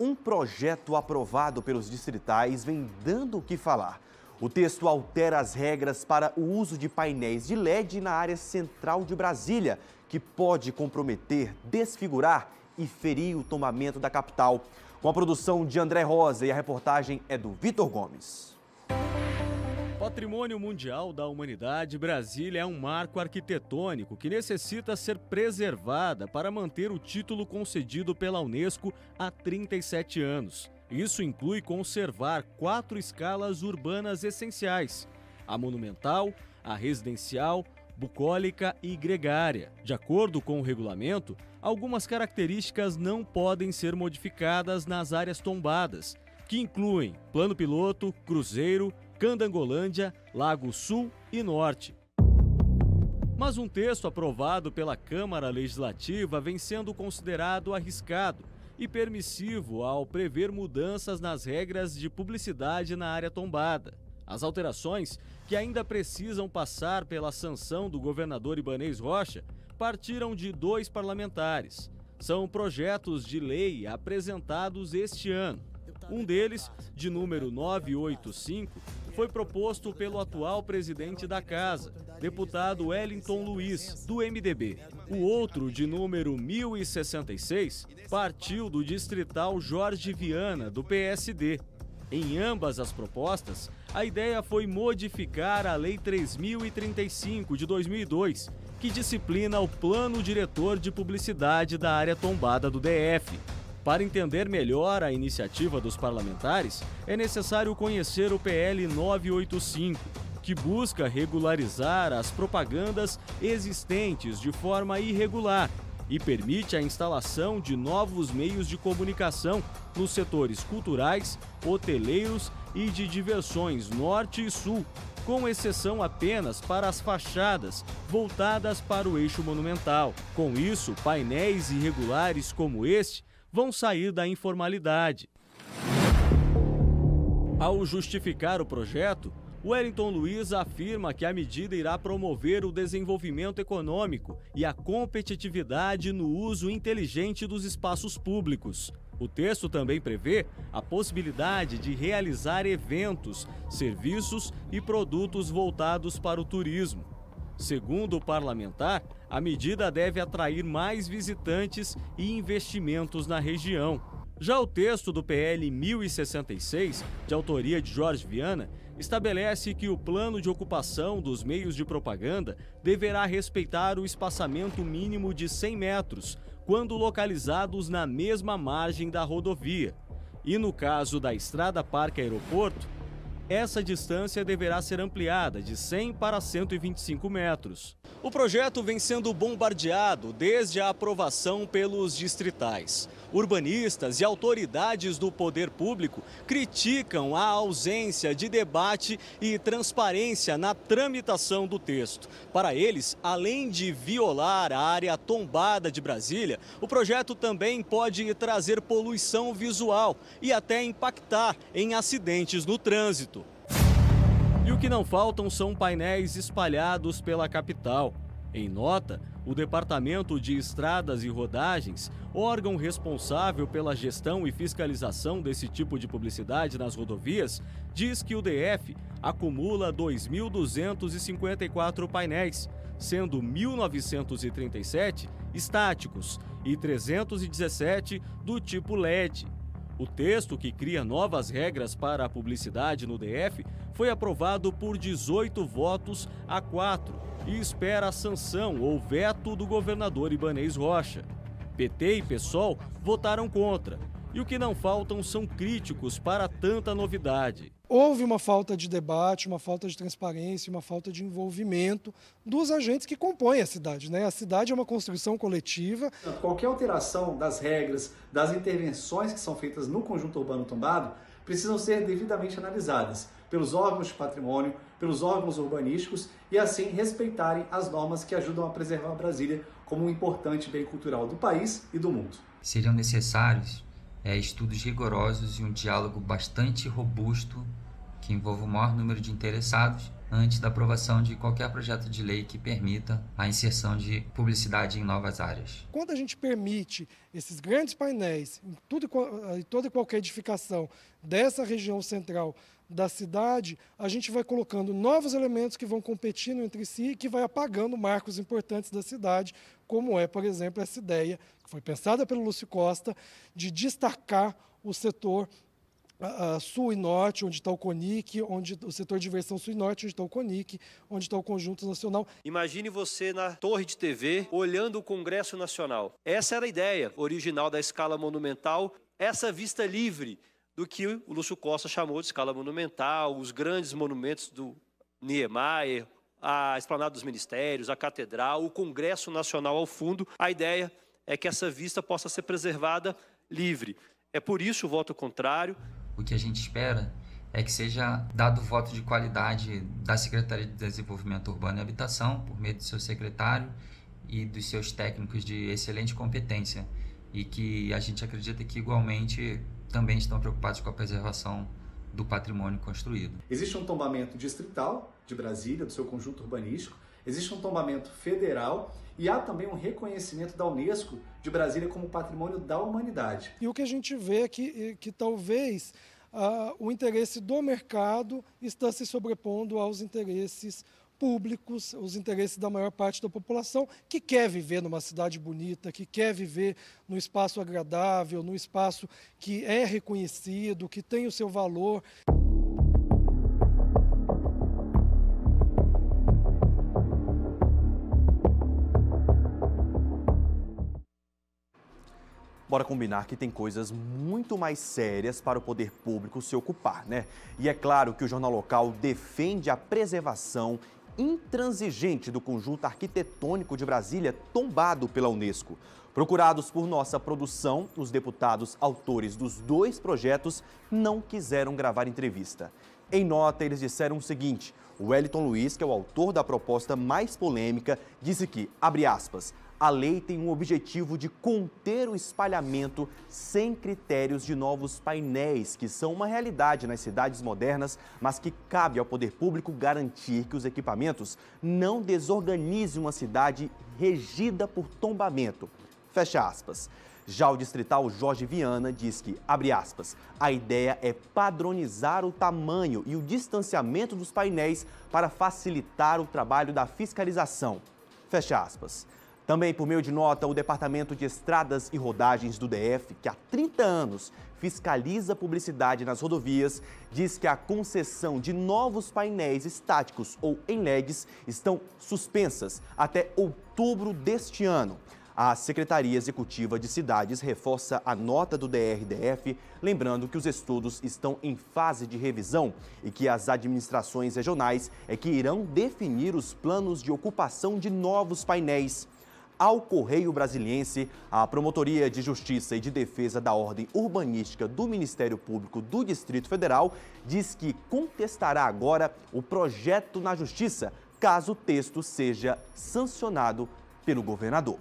Um projeto aprovado pelos distritais vem dando o que falar. O texto altera as regras para o uso de painéis de LED na área central de Brasília, que pode comprometer, desfigurar e ferir o tombamento da capital. Com a produção de André Rosa e a reportagem é do Vitor Gomes. Patrimônio Mundial da Humanidade, Brasília é um marco arquitetônico que necessita ser preservada para manter o título concedido pela Unesco há 37 anos. Isso inclui conservar 4 escalas urbanas essenciais: a monumental, a residencial, bucólica e gregária. De acordo com o regulamento, algumas características não podem ser modificadas nas áreas tombadas, que incluem plano piloto, cruzeiro, Candangolândia, Lago Sul e Norte. Mas um texto aprovado pela Câmara Legislativa vem sendo considerado arriscado e permissivo ao prever mudanças nas regras de publicidade na área tombada. As alterações, que ainda precisam passar pela sanção do governador Ibanez Rocha, partiram de 2 parlamentares. São projetos de lei apresentados este ano. Um deles, de número 985, foi proposto pelo atual presidente da Casa, deputado Wellington Luiz, do MDB. O outro, de número 1066, partiu do distrital Jorge Viana, do PSD. Em ambas as propostas, a ideia foi modificar a Lei 3.035, de 2002, que disciplina o Plano Diretor de Publicidade da área tombada do DF. Para entender melhor a iniciativa dos parlamentares, é necessário conhecer o PL 985, que busca regularizar as propagandas existentes de forma irregular e permite a instalação de novos meios de comunicação nos setores culturais, hoteleiros e de diversões norte e sul, com exceção apenas para as fachadas voltadas para o eixo monumental. Com isso, painéis irregulares como este vão sair da informalidade. Ao justificar o projeto, Wellington Luiz afirma que a medida irá promover o desenvolvimento econômico e a competitividade no uso inteligente dos espaços públicos. O texto também prevê a possibilidade de realizar eventos, serviços e produtos voltados para o turismo. Segundo o parlamentar, a medida deve atrair mais visitantes e investimentos na região. Já o texto do PL 1066, de autoria de Jorge Viana, estabelece que o plano de ocupação dos meios de propaganda deverá respeitar o espaçamento mínimo de 100 metros, quando localizados na mesma margem da rodovia. E no caso da Estrada Parque Aeroporto, essa distância deverá ser ampliada de 100 para 125 metros. O projeto vem sendo bombardeado desde a aprovação pelos distritais. Urbanistas e autoridades do poder público criticam a ausência de debate e transparência na tramitação do texto. Para eles, além de violar a área tombada de Brasília, o projeto também pode trazer poluição visual e até impactar em acidentes no trânsito. E o que não faltam são painéis espalhados pela capital. Em nota, o Departamento de Estradas e Rodagens, órgão responsável pela gestão e fiscalização desse tipo de publicidade nas rodovias, diz que o DF acumula 2.254 painéis, sendo 1.937 estáticos e 317 do tipo LED. O texto, que cria novas regras para a publicidade no DF, foi aprovado por 18 votos a 4 e espera a sanção ou veto do governador Ibanez Rocha. PT e PSOL votaram contra, e o que não faltam são críticos para tanta novidade. Houve uma falta de debate, uma falta de transparência, uma falta de envolvimento dos agentes que compõem a cidade, né? A cidade é uma construção coletiva. Qualquer alteração das regras, das intervenções que são feitas no conjunto urbano tombado, precisam ser devidamente analisadas pelos órgãos de patrimônio, pelos órgãos urbanísticos e assim respeitarem as normas que ajudam a preservar Brasília como um importante bem cultural do país e do mundo. Seriam necessários estudos rigorosos e um diálogo bastante robusto que envolva o maior número de interessados antes da aprovação de qualquer projeto de lei que permita a inserção de publicidade em novas áreas. Quando a gente permite esses grandes painéis em toda e qualquer edificação dessa região central da cidade, a gente vai colocando novos elementos que vão competindo entre si e que vai apagando marcos importantes da cidade, como é, por exemplo, essa ideia, que foi pensada pelo Lúcio Costa, de destacar o setor sul e norte, onde está o CONIC, onde o setor de diversão sul e norte, onde está o CONIC, onde está o Conjunto Nacional. Imagine você na torre de TV, olhando o Congresso Nacional. Essa era a ideia original da escala monumental, essa vista livre do que o Lúcio Costa chamou de escala monumental, os grandes monumentos do Niemeyer, a Esplanada dos Ministérios, a Catedral, o Congresso Nacional ao fundo. A ideia é que essa vista possa ser preservada livre. É por isso o voto contrário. O que a gente espera é que seja dado voto de qualidade da Secretaria de Desenvolvimento Urbano e Habitação, por meio do seu secretário e dos seus técnicos de excelente competência, e que a gente acredita que igualmente também estão preocupados com a preservação do patrimônio construído. Existe um tombamento distrital de Brasília, do seu conjunto urbanístico, existe um tombamento federal e há também um reconhecimento da Unesco de Brasília como patrimônio da humanidade. E o que a gente vê é que talvez o interesse do mercado está se sobrepondo aos interesses públicos, os interesses da maior parte da população que quer viver numa cidade bonita, que quer viver num espaço agradável, num espaço que é reconhecido, que tem o seu valor. Bora combinar que tem coisas muito mais sérias para o poder público se ocupar, né? E é claro que o Jornal Local defende a preservação intransigente do conjunto arquitetônico de Brasília tombado pela Unesco. Procurados por nossa produção, os deputados autores dos 2 projetos não quiseram gravar entrevista. Em nota, eles disseram o seguinte: o Wellington Luiz, que é o autor da proposta mais polêmica, disse que, abre aspas, a lei tem um objetivo de conter o espalhamento sem critérios de novos painéis, que são uma realidade nas cidades modernas, mas que cabe ao poder público garantir que os equipamentos não desorganizem uma cidade regida por tombamento. Fecha aspas. Já o distrital Jorge Viana diz que, abre aspas, a ideia é padronizar o tamanho e o distanciamento dos painéis para facilitar o trabalho da fiscalização. Fecha aspas. Também, por meio de nota, o Departamento de Estradas e Rodagens do DF, que há 30 anos fiscaliza a publicidade nas rodovias, diz que a concessão de novos painéis estáticos ou em LEDs estão suspensas até outubro deste ano. A Secretaria Executiva de Cidades reforça a nota do DRDF, lembrando que os estudos estão em fase de revisão e que as administrações regionais é que irão definir os planos de ocupação de novos painéis. Ao Correio Brasiliense, a Promotoria de Justiça e de Defesa da Ordem Urbanística do Ministério Público do Distrito Federal diz que contestará agora o projeto na Justiça, caso o texto seja sancionado pelo governador.